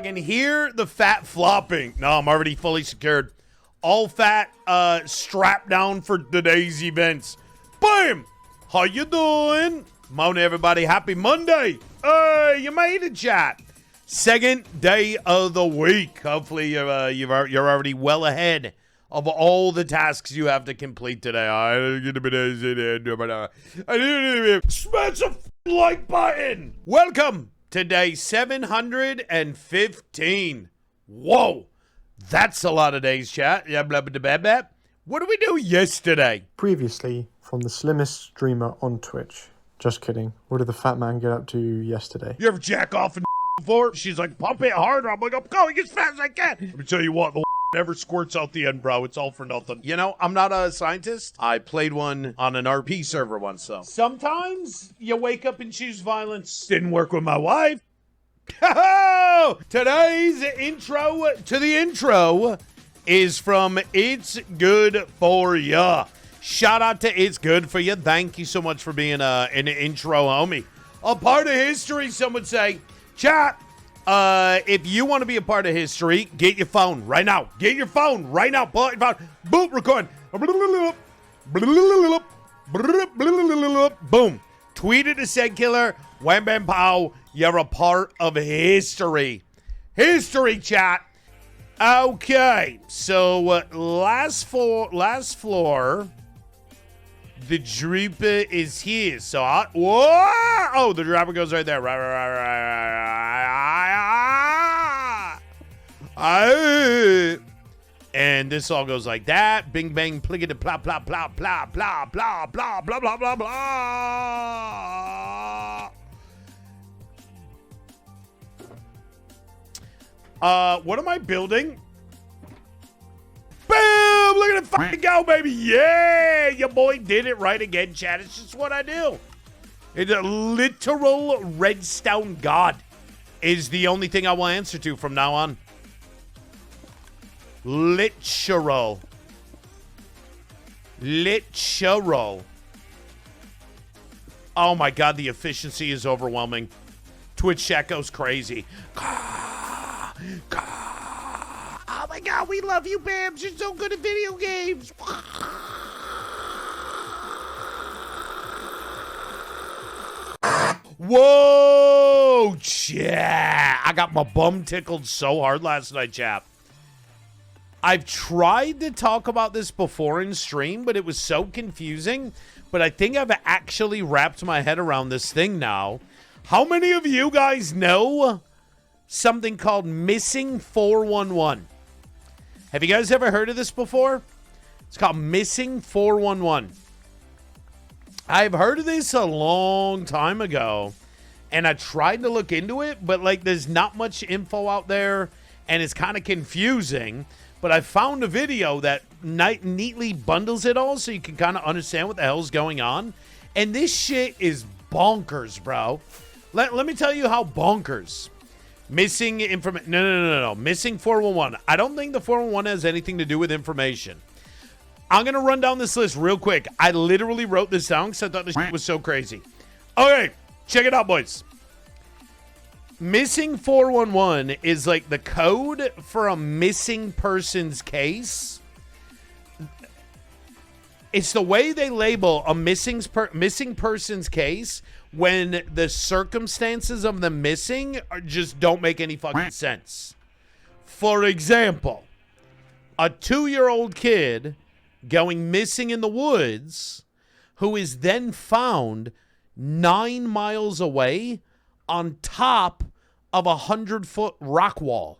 can hear the fat flopping. No, I'm already fully secured. All fat strapped down for today's events. Boom! How you doing? Morning, everybody. Happy Monday. Hey, you made it, chat. Second day of the week. Hopefully, you're already well ahead of all the tasks you have to complete today. Smash the like button. Welcome to day 715. Whoa, that's a lot of days, chat. What did we do yesterday? Previously, from the slimmest streamer on Twitch. Just kidding. What did the fat man get up to yesterday? You ever jack off and before? She's like, pump it harder. I'm like, I'm going as fast as I can. Let me tell you what, the never squirts out the end, bro. It's all for nothing. You know, I'm not a scientist. I played one on an RP server once, so. Sometimes you wake up and choose violence. Didn't work with my wife. Today's intro to the intro is from It's Good For Ya. Shout out to It's Good For Ya. Thank you so much for being an intro homie. A part of history, some would say. Chat, if you want to be a part of history, get your phone right now. Get your phone right now. Pull out your phone. Boom, record. Boom. Tweet it to said killer. Wham, bam, pow. You're a part of history. History, chat. Okay, so last floor, the dripper is here. So, whoa! Oh, the dropper goes right there. Right. And this all goes like that. Bing, bang, plickety, plop, plop, plop, plop, plop, plop, plop, blah, blah, blah, blah. What am I building? Boom! Look at it fucking go, baby. Yeah! Your boy did it right again, chat. It's just what I do. It's a literal redstone god is the only thing I will answer to from now on. Literal. Oh my god, the efficiency is overwhelming. Twitch chat goes crazy. Oh my god, we love you, Bams. You're so good at video games. Whoa, chat. I got my bum tickled so hard last night, chap. I've tried to talk about this before in stream, but it was so confusing. But I think I've actually wrapped my head around this thing now. How many of you guys know something called Missing 411? Have you guys ever heard of this before? It's called Missing 411. I've heard of this a long time ago, and I tried to look into it, but like there's not much info out there, and it's kind of confusing. But I found a video that neatly bundles it all so you can kind of understand what the hell's going on. And this shit is bonkers, bro. Let me tell you how bonkers. Missing information. No. Missing 411. I don't think the 411 has anything to do with information. I'm going to run down this list real quick. I literally wrote this down because I thought this shit was so crazy. Okay, check it out, boys. Missing 411 is like the code for a missing person's case. It's the way they label a missing person's case when the circumstances of the missing just don't make any fucking sense. For example, a 2-year-old kid going missing in the woods who is then found 9 miles away on top of a 100-foot rock wall.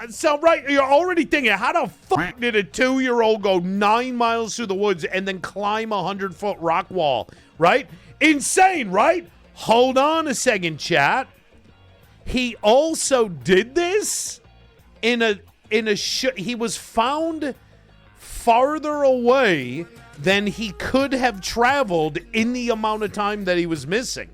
So, right, you're already thinking, how the fuck did a 2-year-old go 9 miles through the woods and then climb a 100-foot rock wall, right? Insane, right? Hold on a second, chat. He also did this he was found farther away than he could have traveled in the amount of time that he was missing.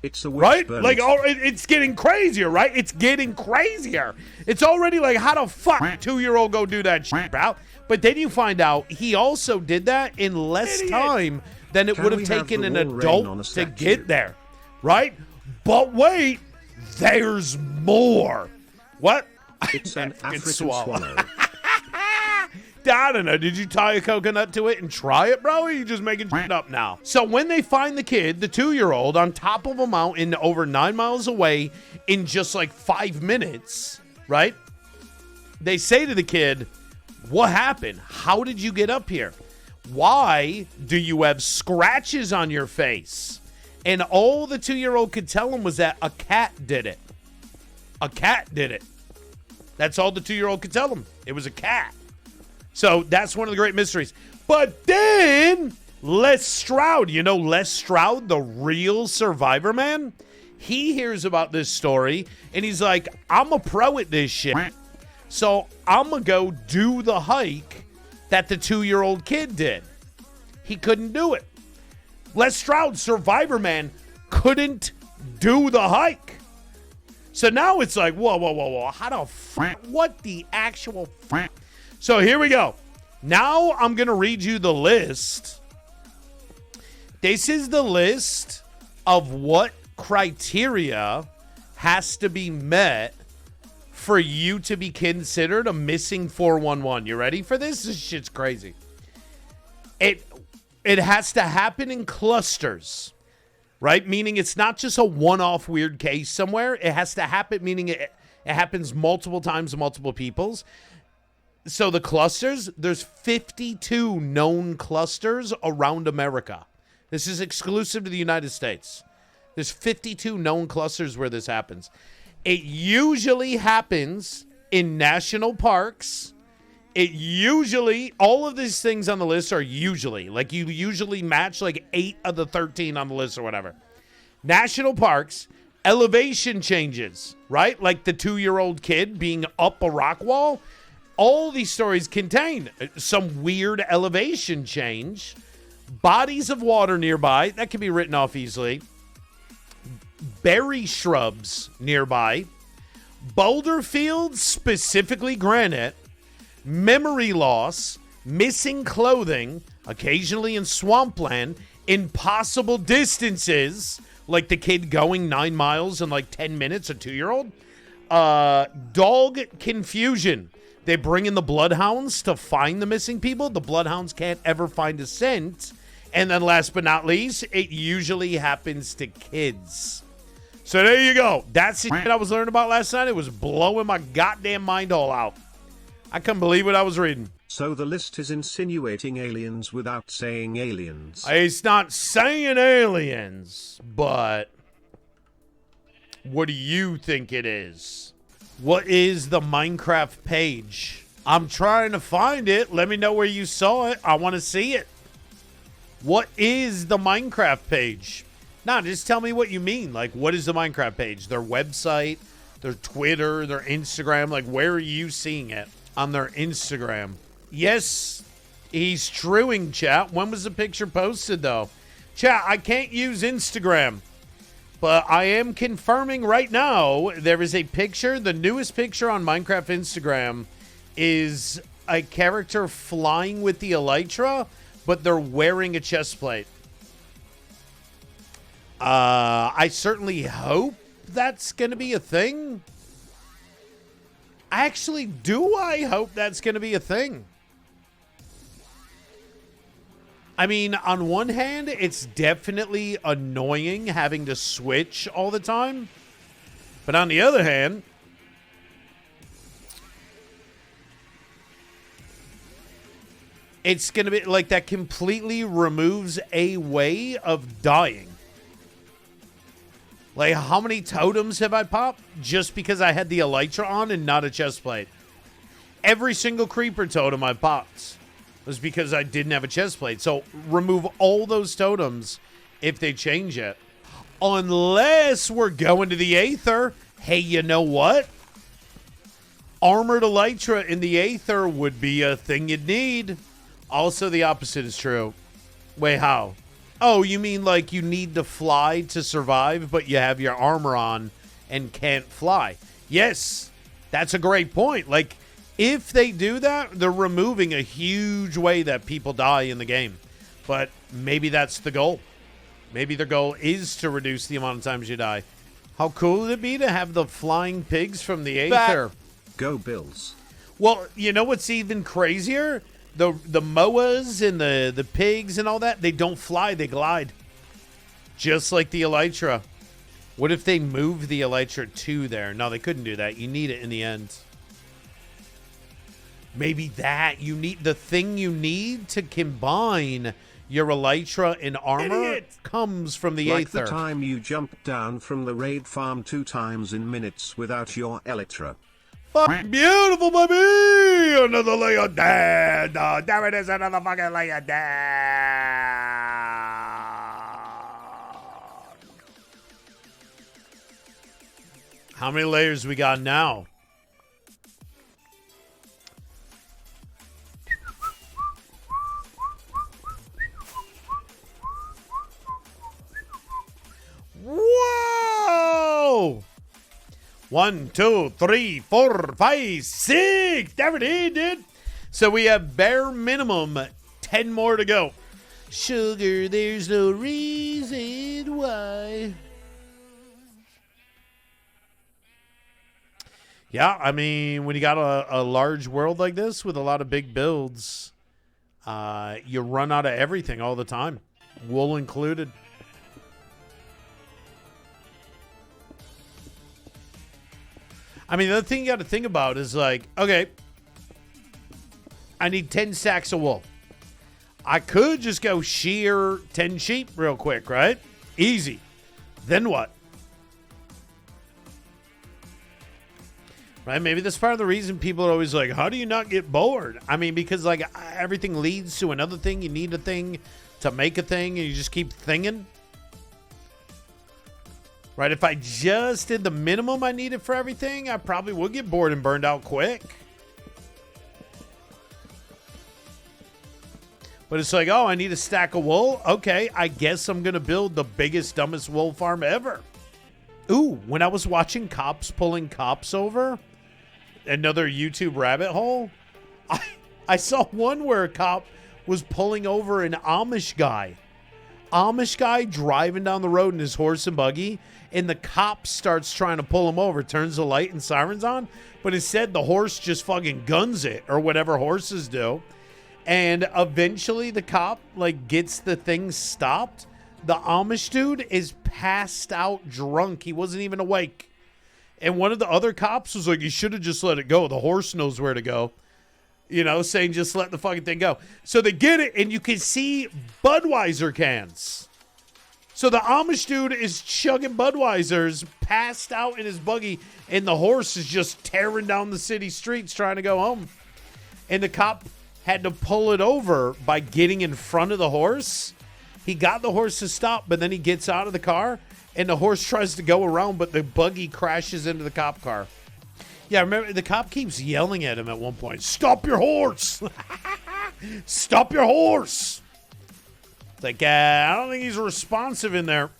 It's a right? Like, it's getting crazier, right? It's getting crazier. It's already like, how the fuck 2-year-old go do that shit, bro? But then you find out he also did that in less time than it would have taken an adult to get there, right? But wait, There's more. What? It's an African African swallow. swallow. I don't know. Did you tie a coconut to it and try it, bro? Or are you just making shit up now? So when they find the kid, the 2-year-old, on top of a mountain over 9 miles away in just like 5 minutes, right? They say to the kid, what happened? How did you get up here? Why do you have scratches on your face? And all the 2-year-old could tell him was that a cat did it. A cat did it. That's all the 2-year-old could tell him. It was a cat. So that's one of the great mysteries. But then Les Stroud, you know Les Stroud, the real survivor man? He hears about this story and he's like, I'm a pro at this shit. So I'm going to go do the hike that the 2-year-old kid did. He couldn't do it. Les Stroud, survivor man, couldn't do the hike. So now it's like, whoa. How the what the actual So here we go. Now I'm going to read you the list. This is the list of what criteria has to be met for you to be considered a missing 411. You ready for this? This shit's crazy. It has to happen in clusters, right? Meaning it's not just a one-off weird case somewhere. It has to happen, meaning it happens multiple times to multiple peoples. So the clusters, there's 52 known clusters around America. This is exclusive to the United States. There's 52 known clusters where this happens. It usually happens in national parks. It usually, all of these things on the list are usually, like you usually match like 8 of the 13 on the list or whatever. National parks, elevation changes, right? Like the 2-year-old kid being up a rock wall. All these stories contain some weird elevation change. Bodies of water nearby, that can be written off easily. Berry shrubs nearby. Boulder fields, specifically granite. Memory loss, missing clothing, occasionally in swampland, impossible distances, like the kid going 9 miles in like 10 minutes, a 2-year-old. Dog confusion. They bring in the bloodhounds to find the missing people. The bloodhounds can't ever find a scent. And then last but not least, it usually happens to kids. So there you go. That's the shit I was learning about last night. It was blowing my goddamn mind all out. I couldn't believe what I was reading. So the list is insinuating aliens without saying aliens. It's not saying aliens, but what do you think it is? What is the Minecraft page? I'm trying to find it. Let me know where you saw it. I want to see it. What is the Minecraft page? No, just tell me what you mean. Like, what is the Minecraft page? Their website, their Twitter, their Instagram. Like, where are you seeing it? On their Instagram. Yes, he's truing, chat. When was the picture posted, though? Chat, I can't use Instagram. But I am confirming right now there is a picture. The newest picture on Minecraft Instagram is a character flying with the elytra, but they're wearing a chest plate. I certainly hope that's going to be a thing. Actually, do I hope that's going to be a thing? I mean, on one hand, it's definitely annoying having to switch all the time. But on the other hand, it's going to be like that completely removes a way of dying. Like, how many totems have I popped just because I had the elytra on and not a chest plate? Every single creeper totem I popped was because I didn't have a chest plate. So remove all those totems if they change it. Unless we're going to the Aether. Hey, you know what? Armored elytra in the Aether would be a thing you'd need. Also, the opposite is true. Wait, how? Oh, you mean like you need to fly to survive, but you have your armor on and can't fly? Yes, that's a great point. Like, if they do that, they're removing a huge way that people die in the game. But maybe that's the goal. Maybe their goal is to reduce the amount of times you die. How cool would it be to have the flying pigs from the Aether? Go Bills. Well, you know what's even crazier? The MOAs and the pigs and all that, they don't fly, they glide. Just like the Elytra. What if they move the Elytra to there? No, they couldn't do that. You need it in the end. Maybe that. You need the thing you need to combine your Elytra and armor comes from the Like Aether. the time you jumped down from the raid farm 2 times in minutes without your Elytra. Fuck, beautiful, baby! Another layer dead. There it is, another fucking layer dead. How many layers we got now? Whoa! 1, 2, 3, 4, 5, 6. There it is, dude. So we have bare minimum 10 more to go. Sugar, there's no reason why. Yeah, I mean, when you got a large world like this with a lot of big builds, you run out of everything all the time, wool included. I mean, the other thing you got to think about is like, okay, I need 10 sacks of wool. I could just go shear 10 sheep real quick, right? Easy. Then what? Right? Maybe that's part of the reason people are always like, how do you not get bored? I mean, because like everything leads to another thing. You need a thing to make a thing, and you just keep thinking. Right? If I just did the minimum I needed for everything, I probably would get bored and burned out quick. But it's like, oh, I need a stack of wool. Okay, I guess I'm going to build the biggest, dumbest wool farm ever. Ooh, when I was watching cops pulling cops over, another YouTube rabbit hole, I saw one where a cop was pulling over an Amish guy. Amish guy driving down the road in his horse and buggy, and the cop starts trying to pull him over, turns the light and sirens on, but instead the horse just fucking guns it, or whatever horses do. And eventually the cop like gets the thing stopped. The Amish dude is passed out drunk. He wasn't even awake. And one of the other cops was like, you should have just let it go. The horse knows where to go. You know, saying just let the fucking thing go. So they get it, and you can see Budweiser cans. So the Amish dude is chugging Budweisers, passed out in his buggy, and the horse is just tearing down the city streets trying to go home. And the cop had to pull it over by getting in front of the horse. He got the horse to stop, but then he gets out of the car, and the horse tries to go around, but the buggy crashes into the cop car. Yeah, remember, the cop keeps yelling at him at one point, stop your horse! Stop your horse! It's like, I don't think he's responsive in there.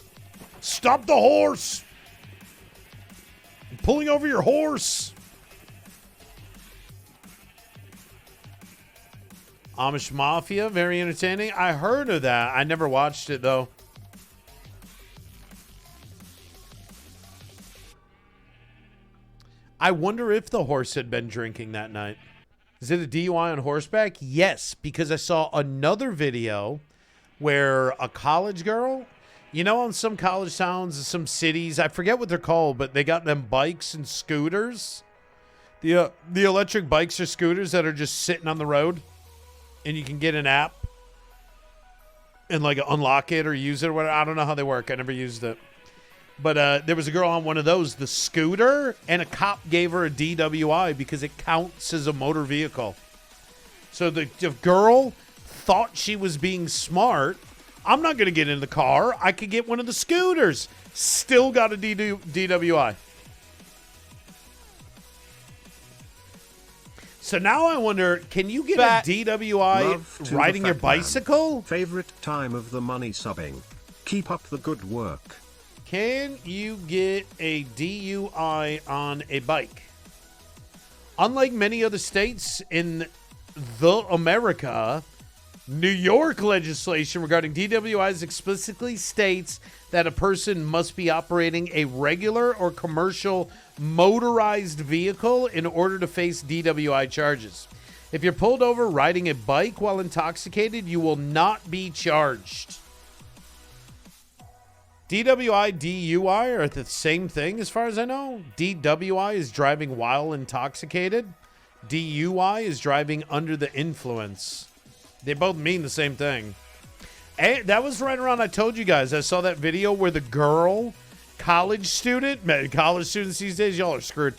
Stop the horse! I'm pulling over your horse! Amish Mafia, very entertaining. I heard of that. I never watched it, though. I wonder if the horse had been drinking that night. Is it a DUI on horseback? Yes, because I saw another video where a college girl, you know, in some college towns and some cities, I forget what they're called, but they got them bikes and scooters. The electric bikes or scooters that are just sitting on the road. And you can get an app and like unlock it or use it or whatever. I don't know how they work. I never used it. But there was a girl on one of those, the scooter, and a cop gave her a DWI because it counts as a motor vehicle. So the girl thought she was being smart. I'm not going to get in the car. I could get one of the scooters. Still got a DWI. So now I wonder, can you get a DWI riding your bicycle? Favorite time of the money subbing. Keep up the good work. Can you get a DUI on a bike? Unlike many other states in the America, New York legislation regarding DWIs explicitly states that a person must be operating a regular or commercial motorized vehicle in order to face DWI charges. If you're pulled over riding a bike while intoxicated, you will not be charged. DWI, DUI are the same thing as far as I know. DWI is driving while intoxicated. DUI is driving under the influence. They both mean the same thing. And that was right around, I told you guys, I saw that video where the girl, college student, man, college students these days, y'all are screwed.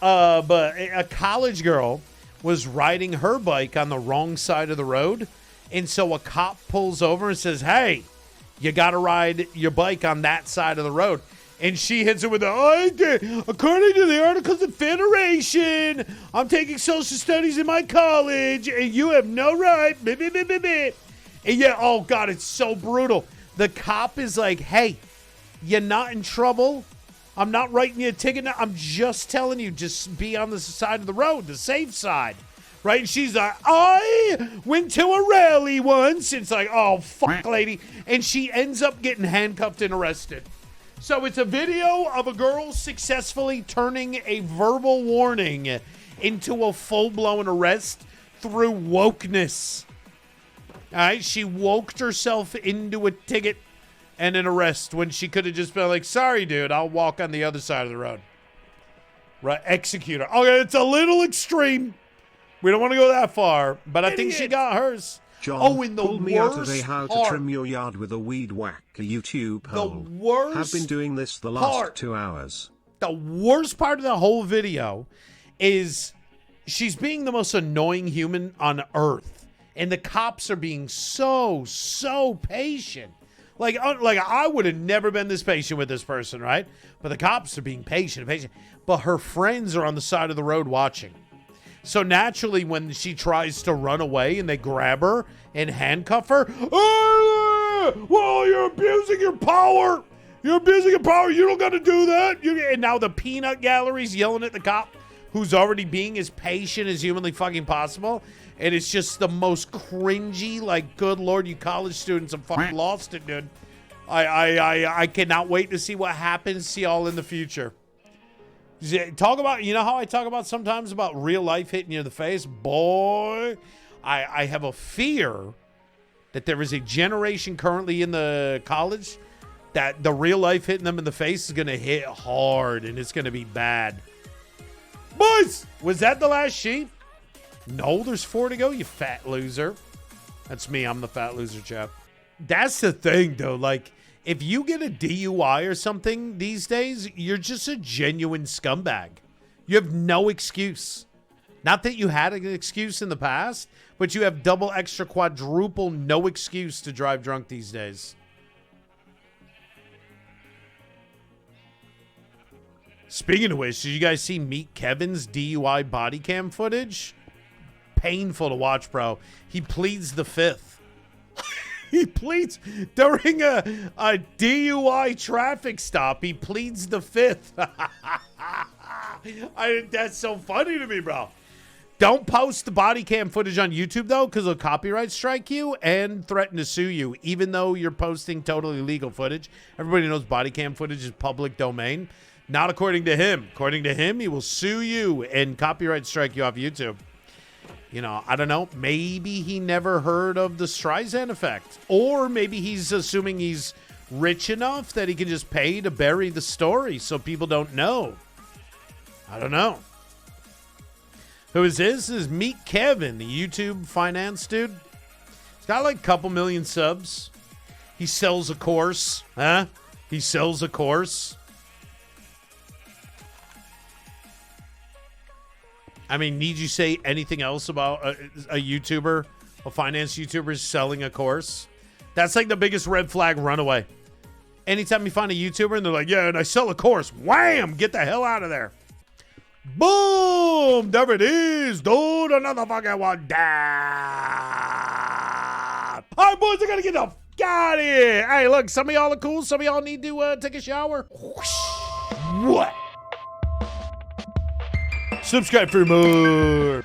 But a college girl was riding her bike on the wrong side of the road. And so a cop pulls over and says, hey, you got to ride your bike on that side of the road. And she hits it with according to the Articles of Federation, I'm taking social studies in my college, and you have no right. And yeah, oh, God, it's so brutal. The cop is like, hey, you're not in trouble. I'm not writing you a ticket now. I'm just telling you, just be on the side of the road, the safe side. Right? And she's like, I went to a rally once. It's like, oh, fuck, lady. And she ends up getting handcuffed and arrested. So it's a video of a girl successfully turning a verbal warning into a full-blown arrest through wokeness. All right? She woked herself into a ticket and an arrest when she could have just been like, sorry, dude, I'll walk on the other side of the road. Right? Execute her. Okay, it's a little extreme. We don't want to go that far, but I think she got hers. John, in the pull me out of a how part, to trim your yard with a weed whacker YouTube hole. The worst Have been doing this the last 2 hours. The worst part of the whole video is she's being the most annoying human on earth, and the cops are being so patient. Like I would have never been this patient with this person, right? But the cops are being patient. But her friends are on the side of the road watching. So naturally, when she tries to run away and they grab her and handcuff her, well, you're abusing your power. You're abusing your power. You don't got to do that. And now the peanut gallery's yelling at the cop, who's already being as patient as humanly fucking possible. And it's just the most cringy, like, good Lord, you college students have fucking lost it, dude. I cannot wait to see what happens to y'all in the future. Talk about, you know how I talk about sometimes about real life hitting you in the face? Boy, I have a fear that there is a generation currently in the college that the real life hitting them in the face is going to hit hard and it's going to be bad. Boys, was that the last sheep? No, there's 4 to go, you fat loser. That's me. I'm the fat loser, chap. That's the thing, though. Like, if you get a DUI or something these days, you're just a genuine scumbag. You have no excuse. Not that you had an excuse in the past, but you have double, extra, quadruple, no excuse to drive drunk these days. Speaking of which, did you guys see Meet Kevin's DUI body cam footage? Painful to watch, bro. He pleads the fifth. He pleads during a DUI traffic stop. He pleads the fifth. That's so funny to me, bro. Don't post the body cam footage on YouTube, though, because they'll copyright strike you and threaten to sue you, even though you're posting totally legal footage. Everybody knows body cam footage is public domain. Not according to him. According to him, he will sue you and copyright strike you off YouTube. You know, I don't know. Maybe he never heard of the Streisand effect. Or maybe he's assuming he's rich enough that he can just pay to bury the story so people don't know. I don't know. Who is this? This is Meet Kevin, the YouTube finance dude. He's got like a couple million subs. He sells a course. Huh? He sells a course. I mean, need you say anything else about a YouTuber, a finance YouTuber selling a course? That's like the biggest red flag runaway. Anytime you find a YouTuber and they're like, yeah, and I sell a course. Wham! Get the hell out of there. Boom! There it is, dude. Another fucking one down. All right, boys, I gotta get the f*** out of here. Hey, look, some of y'all are cool. Some of y'all need to take a shower. What? Subscribe for more.